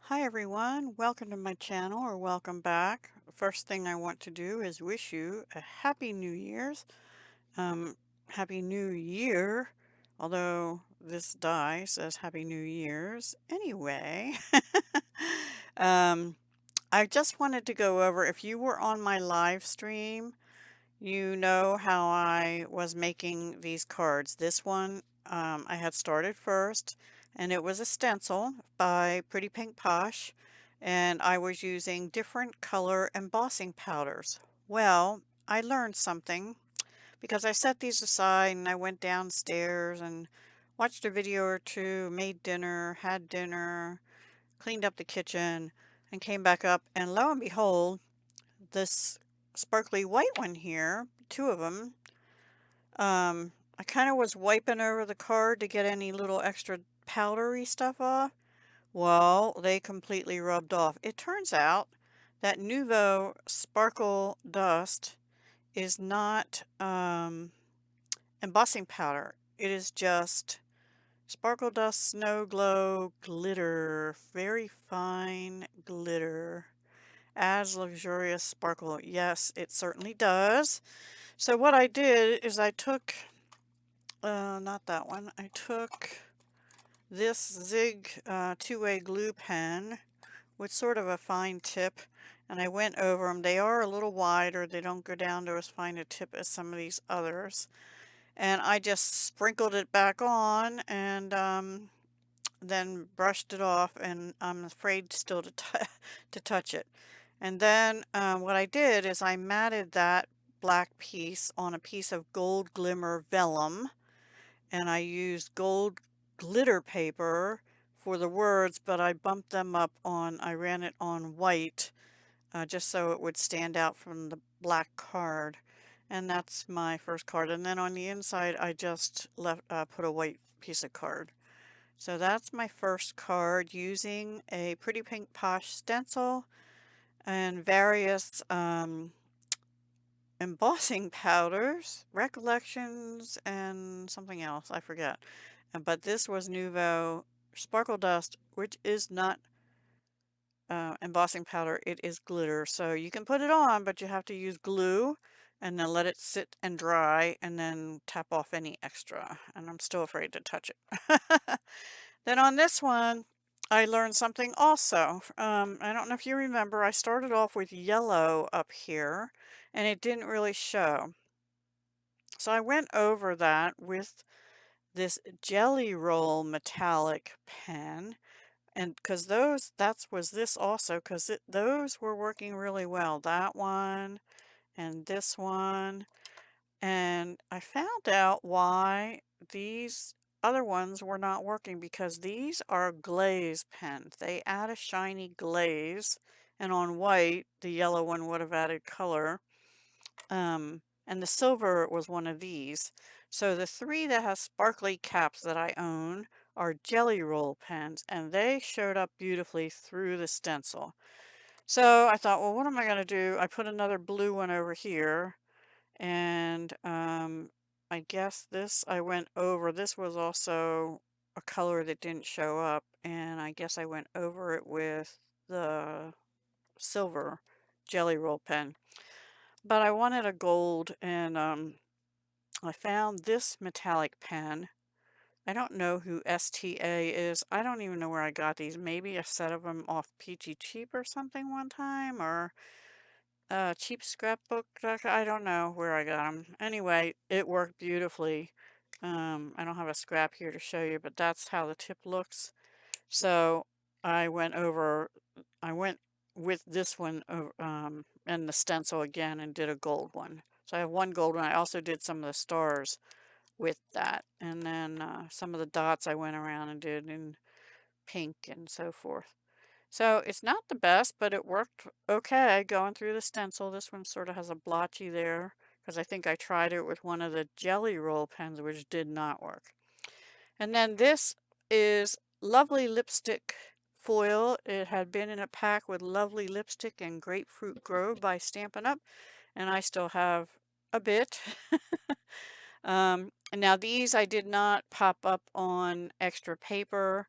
Hi everyone, welcome to my channel or welcome back. First thing I want to do is wish you a happy New Year's. Um, Happy New Year, although this die says Happy New Year's. Anyway, um, I just wanted to go over, if you were on my live stream, you know how I was making these cards. This one I had started first, and it was a stencil by Pretty Pink Posh, and I was using different color embossing powders. Well, I learned something because I set these aside and I went downstairs and watched a video or two, made dinner, had dinner, cleaned up the kitchen, and came back up, and lo and behold, this sparkly white one here, two of them, I kind of was wiping over the card to get any little extra powdery stuff off. Well, they completely rubbed off. It turns out that Nuvo Sparkle Dust is not embossing powder. It is just Sparkle Dust Snow Glow glitter, very fine glitter. Adds luxurious sparkle. Yes, it certainly does. So what I did is I took, not that one, I took this Zig two-way glue pen with sort of a fine tip, and I went over them. They are a little wider. They don't go down to as fine a tip as some of these others. And I just sprinkled it back on and then brushed it off, and I'm afraid still to, to touch it. And then what I did is I matted that black piece on a piece of gold glimmer vellum, and I used gold glitter paper for the words, but I bumped them up on, I ran it on white just so it would stand out from the black card. And that's my first card. And then on the inside, I just put a white piece of card. So that's my first card using a Pretty Pink Posh stencil and various embossing powders, recollections, and something else, I forget. But this was Nuvo Sparkle Dust, which is not embossing powder, it is glitter. So you can put it on, but you have to use glue and then let it sit and dry and then tap off any extra. And I'm still afraid to touch it. Then on this one, I learned something also. I don't know if you remember, I started off with yellow up here and it didn't really show. So I went over that with this Jelly Roll metallic pen, and because that was this also, because those were working really well. That one and this one. And I found out why these other ones were not working, because these are glaze pens. They add a shiny glaze, and on white, the yellow one would have added color. And the silver was one of these. So the three that have sparkly caps that I own are Jelly Roll pens, and they showed up beautifully through the stencil. So I thought, well, what am I going to do? I put another blue one over here, and I guess this I went over. This was also a color that didn't show up, and I guess I went over it with the silver Jelly Roll pen. But I wanted a gold, and I found this metallic pen. I don't know who STA is. I don't even know where I got these. Maybe a set of them off Peachy Cheap or something one time, or Cheap Scrapbook. I don't know where I got them. Anyway, it worked beautifully. I don't have a scrap here to show you, but that's how the tip looks. So I went over, I went with this one and the stencil again and did a gold one. So I have one gold one. I also did some of the stars with that. And then some of the dots I went around and did in pink and so forth. So it's not the best, but it worked okay going through the stencil. This one sort of has a blotchy there because I think I tried it with one of the Jelly Roll pens, which did not work. And then this is lovely lipstick foil. It had been in a pack with lovely lipstick and Grapefruit Grove by Stampin' Up, and I still have a bit. And now these I did not pop up on extra paper.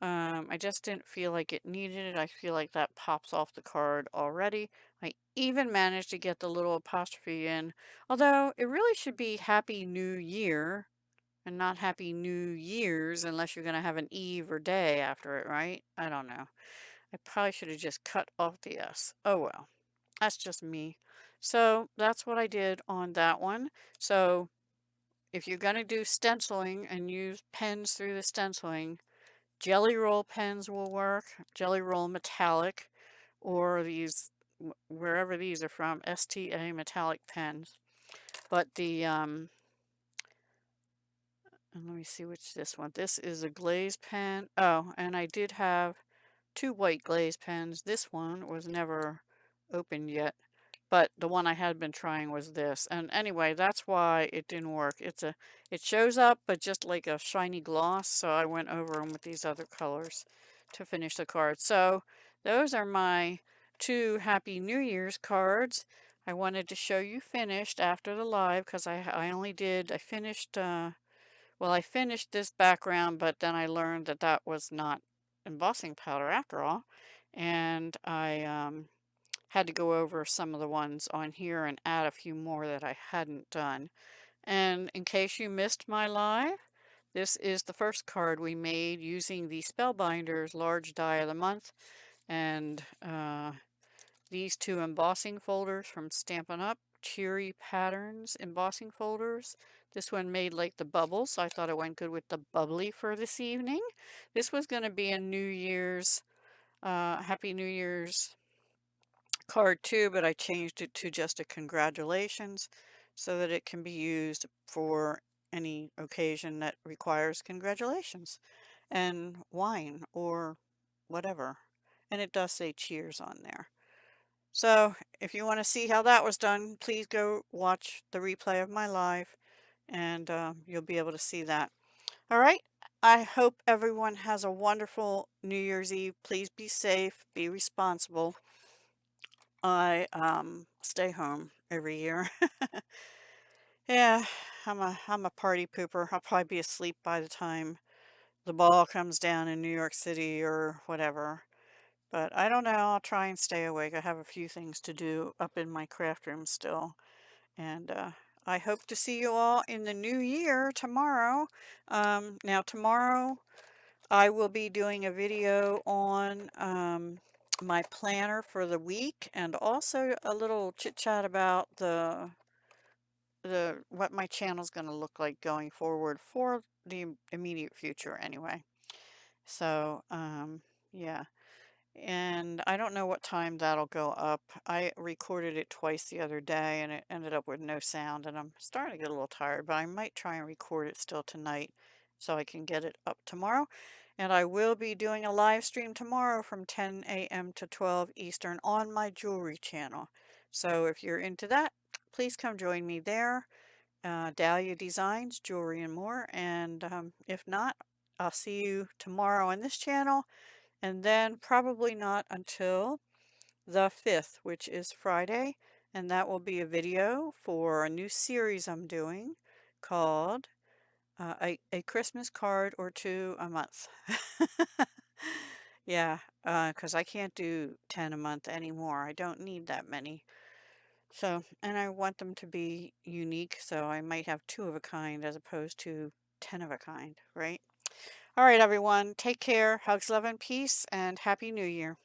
I just didn't feel like it needed it. I feel like that pops off the card already. I even managed to get the little apostrophe in, although it really should be Happy New Year and not Happy New Year's unless you're going to have an eve or day after it, right? I don't know. I probably should have just cut off the S. Oh well, that's just me. So that's what I did on that one. So if you're going to do stenciling and use pens through the stenciling, Jelly Roll pens will work, Jelly Roll metallic, or these, wherever these are from, STA metallic pens. But and let me see which this one. This is a glaze pen. Oh, and I did have two white glaze pens. This one was never opened yet, but the one I had been trying was this. And anyway, that's why it didn't work. It shows up, but just like a shiny gloss. So I went over them with these other colors to finish the card. So those are my two Happy New Year's cards. I wanted to show you finished after the live because I finished well, I finished this background, but then I learned that that was not embossing powder after all. And I had to go over some of the ones on here and add a few more that I hadn't done. And in case you missed my live, this is the first card we made using the Spellbinders Large Die of the Month. And these two embossing folders from Stampin' Up! Cheery Patterns embossing folders. This one made like the bubbles, so I thought it went good with the bubbly for this evening. This was going to be a New Year's, Happy New Year's card too, but I changed it to just a congratulations so that it can be used for any occasion that requires congratulations and wine or whatever. And it does say cheers on there. So if you want to see how that was done, please go watch the replay of my live and you'll be able to see that. All right. I hope everyone has a wonderful New Year's Eve. Please be safe, be responsible. I stay home every year. Yeah, I'm a party pooper. I'll probably be asleep by the time the ball comes down in New York City or whatever. But I don't know. I'll try and stay awake. I have a few things to do up in my craft room still. And I hope to see you all in the new year tomorrow. Now, tomorrow I will be doing a video on my planner for the week and also a little chit chat about the what my channel is going to look like going forward for the immediate future anyway. So, yeah. And I don't know what time that'll go up. I recorded it twice the other day and it ended up with no sound and I'm starting to get a little tired, but I might try and record it still tonight so I can get it up tomorrow. And I will be doing a live stream tomorrow from 10 a.m. to 12 Eastern on my jewelry channel. So if you're into that, please come join me there. Dahlia Designs, Jewelry and More. And if not, I'll see you tomorrow on this channel and then probably not until the 5th, which is Friday, and that will be a video for a new series I'm doing called a Christmas Card or Two a Month. Yeah, because I can't do 10 a month anymore. I don't need that many. So, and I want them to be unique, so I might have two of a kind as opposed to 10 of a kind, right? All right, everyone, take care. Hugs, love, and peace, and Happy New Year.